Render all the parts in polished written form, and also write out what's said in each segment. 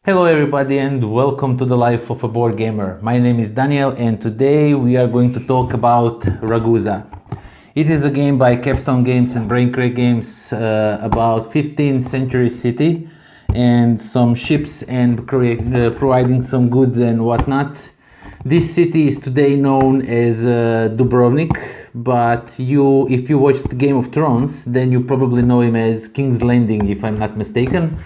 Hello everybody and welcome to the life of a board gamer. My name is Daniel and today we are going to talk about Ragusa. It is a game by Capstone Games and Braincrack Games about 15th century city and some ships and providing some goods and whatnot. This city is today known as Dubrovnik, but if you watched Game of Thrones, then you probably know him as King's Landing, if I'm not mistaken.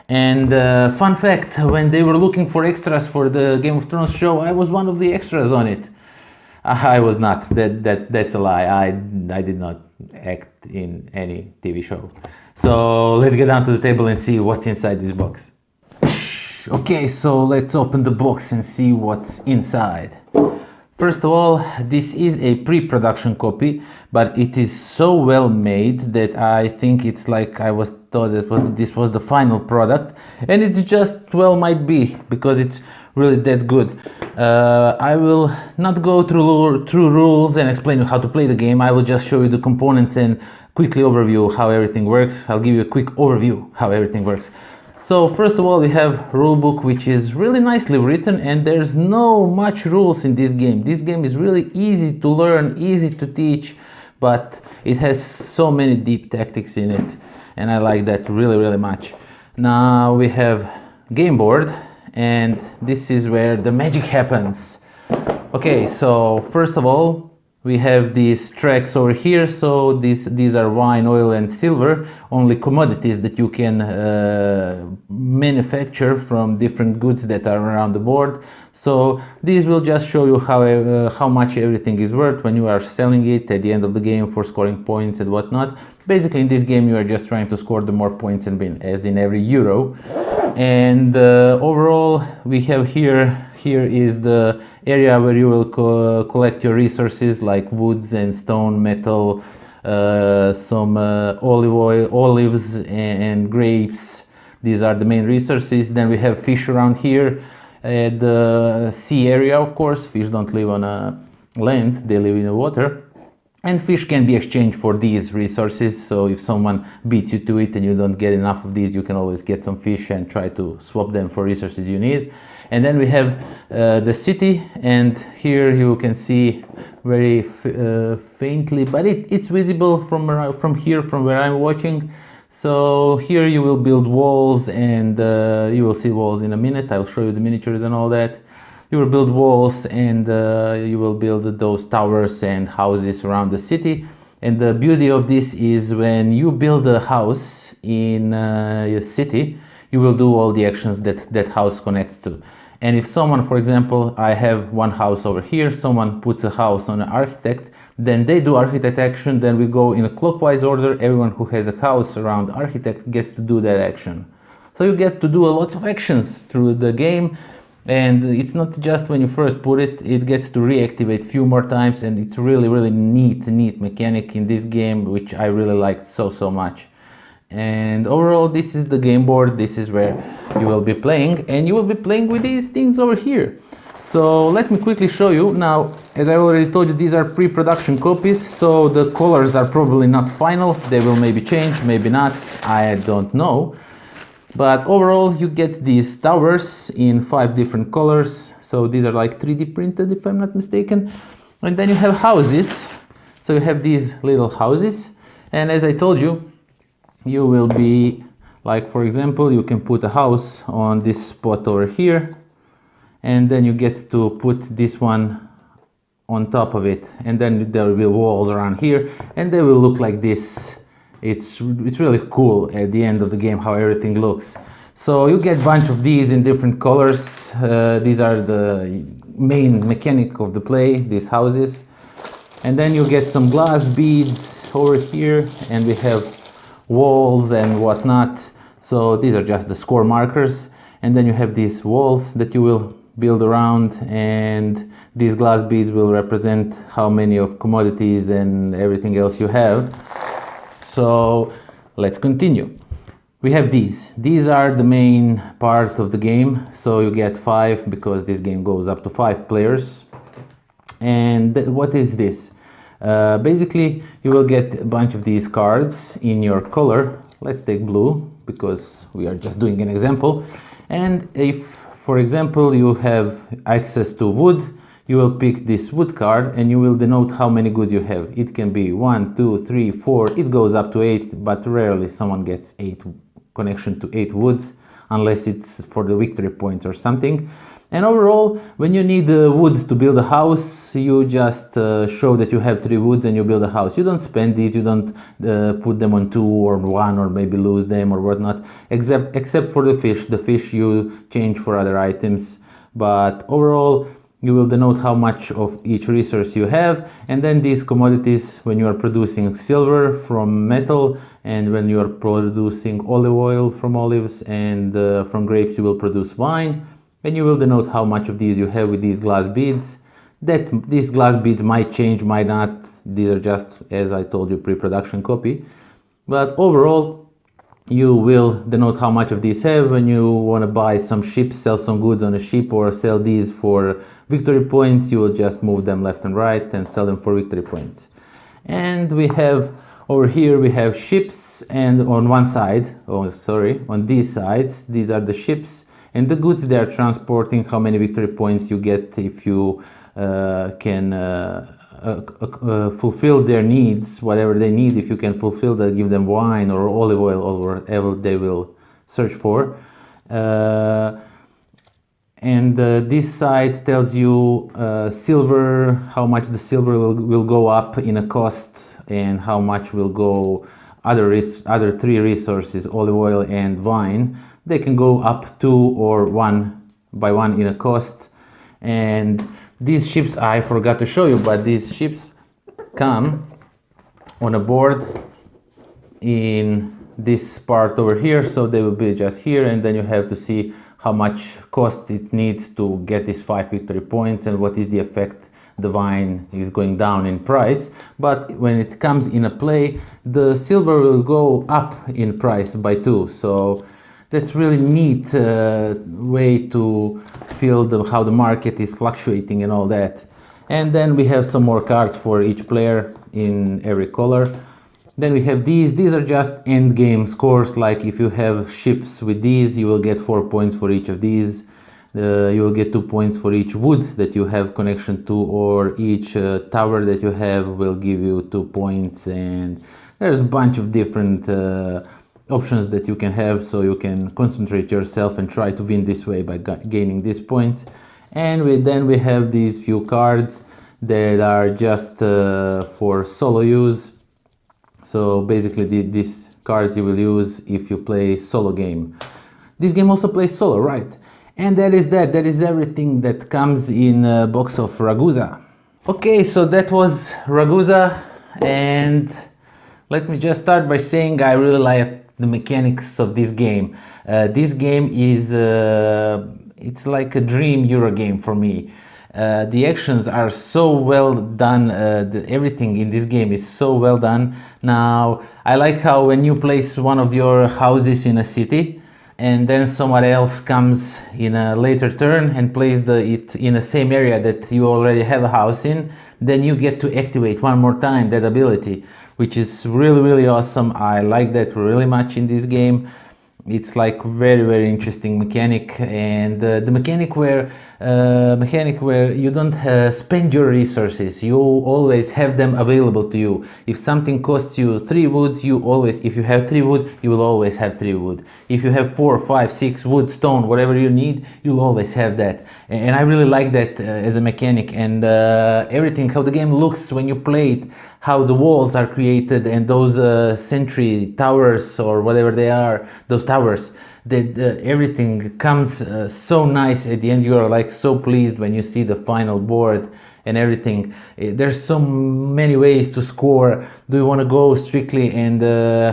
And fun fact, when they were looking for extras for the Game of Thrones show, I was one of the extras on it. I was not. That's a lie. I did not act in any TV show. So let's get down to the table and see what's inside this box. Okay, so let's open the box and see what's inside. First of all, this is a pre-production copy, but it is so well made that I think it's like I was thought that this was the final product, and it just well might be because it's really that good. I will not go through rules and explain you how to play the game. I will just show you the components and quickly overview how everything works. I'll give you a quick overview how everything works. So first of all, we have rulebook, which is really nicely written, and there's no much rules in this game. This game is really easy to learn, easy to teach, but it has so many deep tactics in it, and I like that really much. Now we have game board, and this is where the magic happens. Okay, so first of all, we have these tracks over here. So these are wine, oil and silver, only commodities that you can manufacture from different goods that are around the board. So these will just show you how much everything is worth when you are selling it at the end of the game for scoring points and whatnot. Basically in this game you are just trying to score the more points and win, as in every euro. And overall we have here is the area where you will collect your resources like woods and stone, metal, some olive oil, olives and grapes. These are the main resources. Then we have fish around here at the sea area. Of course, fish don't live on land, they live in the water. And fish can be exchanged for these resources, so if someone beats you to it and you don't get enough of these, you can always get some fish and try to swap them for resources you need. And then we have the city, and here you can see very faintly, but it's visible from here, from where I'm watching. So here you will build walls, and you will see walls in a minute. I'll show you the miniatures and all that. You will build walls, and you will build those towers and houses around the city. And the beauty of this is when you build a house in your city, you will do all the actions that house connects to. And if someone, for example, I have one house over here, someone puts a house on an architect, then they do architect action, then we go in a clockwise order. Everyone who has a house around architect gets to do that action. So you get to do a lot of actions through the game. And it's not just when you first put it, it gets to reactivate few more times, and it's really neat mechanic in this game, which I really liked so much. And overall, this is the game board. This is where you will be playing, and you will be playing with these things over here. So let me quickly show you. Now, as I already told you, these are pre-production copies, so the colors are probably not final. They will maybe change, maybe not, I don't know. But overall, you get these towers in 5 different colors. So these are like 3D printed, if I'm not mistaken. And then you have houses. So you have these little houses. And as I told you, you will be, like for example, you can put a house on this spot over here. And then you get to put this one on top of it. And then there will be walls around here. And they will look like this. It's really cool at the end of the game how everything looks. So you get a bunch of these in different colors. These are the main mechanic of the play, these houses. And then you get some glass beads over here, and we have walls and whatnot. So these are just the score markers. And then you have these walls that you will build around, and these glass beads will represent how many of commodities and everything else you have. So let's continue. We have these. These are the main part of the game. So you get 5 because this game goes up to 5 players. And what is this? Basically, you will get a bunch of these cards in your color. Let's take blue because we are just doing an example. And if, for example, you have access to wood, you will pick this wood card and you will denote how many goods you have. It can be 1, 2, 3, 4, it goes up to 8, but rarely someone gets 8 connection to 8 woods, unless it's for the victory points or something. And overall, when you need wood to build a house, you just show that you have 3 woods and you build a house. You don't spend these, you don't put them on 2 or 1 or maybe lose them or whatnot, except for the fish. The fish you change for other items, but overall you will denote how much of each resource you have. And then these commodities, when you are producing silver from metal, and when you are producing olive oil from olives, and from grapes you will produce wine. And you will denote how much of these you have with these glass beads. That these glass beads might change, might not. These are just, as I told you, pre-production copy. But overall, you will denote how much of these have. When you want to buy some ships, sell some goods on a ship, or sell these for victory points, you will just move them left and right and sell them for victory points. And we have over here, we have ships, and on one side, on these sides, these are the ships. And the goods they are transporting, how many victory points you get if you can fulfill their needs, whatever they need. If you can fulfill that, give them wine or olive oil or whatever they will search for. This side tells you silver, how much the silver will go up in a cost, and how much will go other 3 resources, olive oil and wine. They can go up 2 or 1 by 1 in a cost. And these ships, I forgot to show you, but these ships come on a board in this part over here, so they will be just here, and then you have to see how much cost it needs to get these 5 victory points and what is the effect the wine is going down in price. But when it comes in a play, the silver will go up in price by 2. So that's really neat way to feel how the market is fluctuating and all that. And then we have some more cards for each player in every color. Then we have these are just end game scores. Like if you have ships with these, you will get 4 points for each of these. You will get 2 points for each wood that you have connection to, or each tower that you have will give you 2 points. And there's a bunch of different options that you can have, so you can concentrate yourself and try to win this way by gaining these points. And then we have these few cards that are just for solo use. So basically these cards you will use if you play solo game. This game also plays solo, right? And that is everything that comes in a box of Ragusa. Okay, so that was Ragusa, and let me just start by saying I really like the mechanics of this game. This game is it's like a dream Euro game for me. The actions are so well done. Everything in this game is so well done. Now, I like how when you place one of your houses in a city, and then someone else comes in a later turn and places it in the same area that you already have a house in, then you get to activate one more time that ability, which is really awesome. I like that really much in this game. It's like very interesting mechanic, and the mechanic where you don't spend your resources. You always have them available to you. If something costs you 3 wood, if you have 3 wood, you will always have 3 wood. If you have 4, 5, 6 wood, stone, whatever you need, you'll always have that. And I really like that as a mechanic, and everything, how the game looks when you play it, how the walls are created, and those sentry towers or whatever they are, those towers, that everything comes so nice at the end. You are like so pleased when you see the final board and everything. There's so many ways to score. Do you want to go strictly and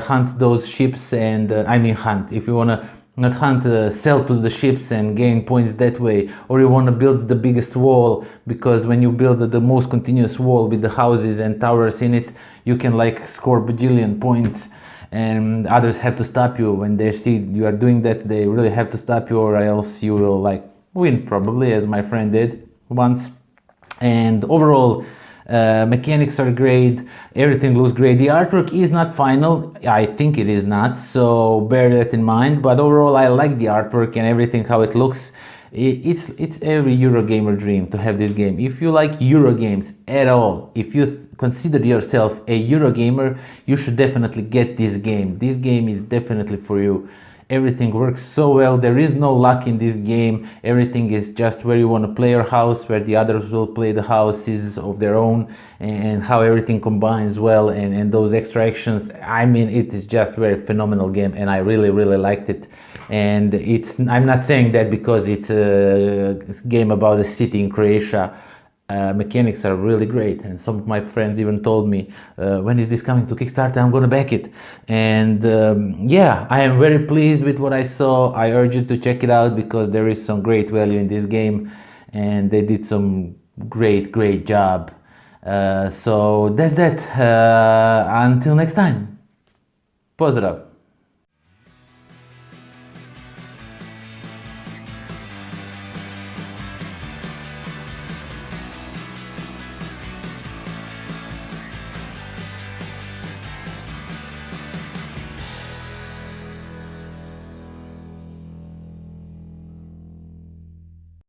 hunt those ships, and I mean hunt, if you want to not hunt, sell to the ships and gain points that way, or you want to build the biggest wall, because when you build the most continuous wall with the houses and towers in it, you can like score bajillion points, and others have to stop you. When they see you are doing that, they really have to stop you, or else you will like win, probably, as my friend did once. And overall, Mechanics are great, everything looks great. The artwork is not final, I think it is not, so bear that in mind, but overall I like the artwork and everything, how it looks. It's every Eurogamer dream to have this game. If you like Eurogames at all, if you consider yourself a Eurogamer, you should definitely get this game. This game is definitely for you. Everything works so well, there is no luck in this game. Everything is just where you want to play your house, where the others will play the houses of their own, and how everything combines well, and those extra actions. I mean, it is just very phenomenal game, and I really liked it. And I'm not saying that because it's a game about a city in Croatia. Mechanics are really great, and some of my friends even told me, when is this coming to Kickstarter, I'm gonna back it. And yeah, I am very pleased with what I saw. I urge you to check it out because there is some great value in this game, and they did some great job. So that's that. Until next time, pozdrav.